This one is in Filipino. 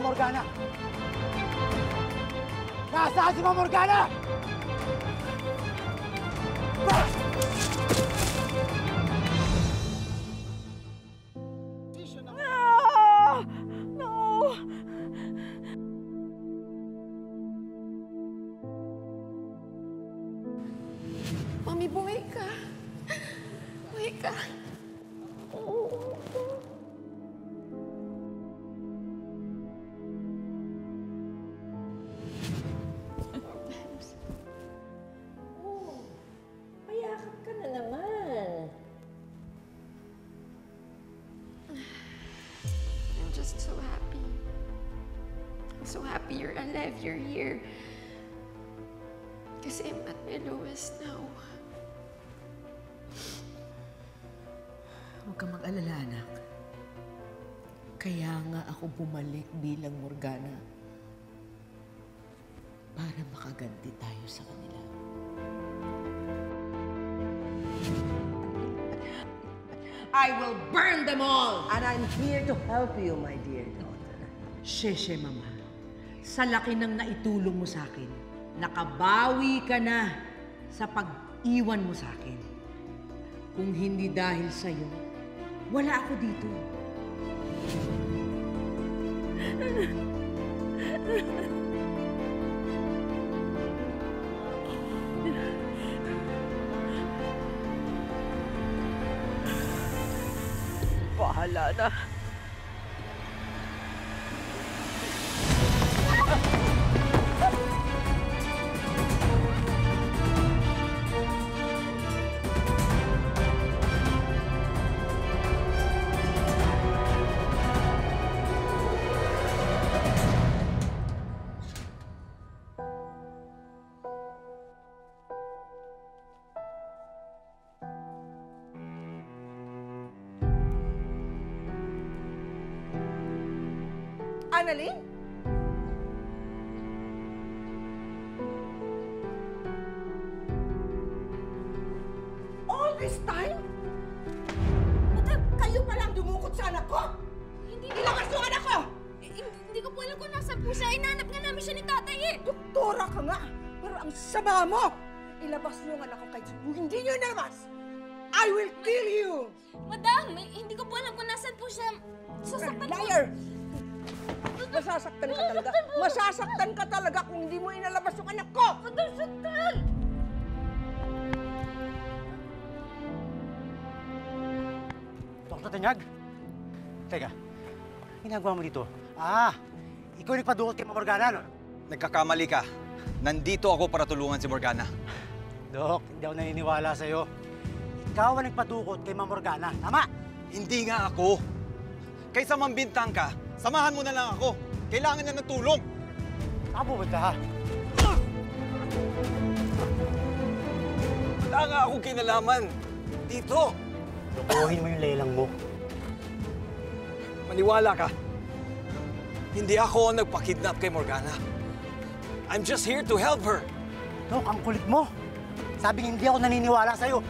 Ma'am Morgana? Nasaan si Ma'am Morgana? No! Mami, buhay ka. Buhay ka. Payakap ka na naman. I'm just so happy. I'm so happy you're alive, you're here. Kasi I'm at my lowest now. Huwag kang mag-alala, anak. Kaya nga ako bumalik bilang Morgana para makaganti tayo sa kanila. I will burn them all! And I'm here to help you, my dear daughter. Sheshe, Mama. Sa laki ng naitulong mo sa akin, nakabawi ka na sa pag-iwan mo sa akin. Kung hindi dahil sa'yo, wala ako dito. Bahala na. Annalyn? All this time? Madam, kayo palang dumukot sa anak ko? Hindi Ilabas yung anak ko! Hindi ko po alam kung nasa po siya. Inanap nga namin siya ni tatay eh. Doktora ka nga, pero ang sama mo! Ilabas niyo ang anak ko kahit hindi niyo nalabas! I will kill you! Madam, hindi ko po alam kung nasan po siya. Sasaktan po. Liar! Masasaktan ka talaga. Masasaktan ka talaga kung hindi mo inalabas yung anak ko! Madam, saktan! Dr. Tanyag? Teka, ginagawa mo dito? Ikaw nagpadukot kay Ma'am Morgana, no? Nagkakamali ka. Nandito ako para tulungan si Morgana. Dok, hindi ako naniniwala sa'yo. Ikaw ang nagpadukot kay Ma'am Morgana, tama? Hindi nga ako. Kaysa mambintang ka, samahan mo na lang ako. Kailangan niya ng tulong. Saan pupunta, ha? Wala nga akong kinalaman. Dito. Lukuhin mo yung lelang mo. Maniwala ka. Hindi ako ang nagpa-kidnap kay Morgana. I'm just here to help her. Dok, ang kulit mo. Sabing hindi ako naniniwala sa'yo.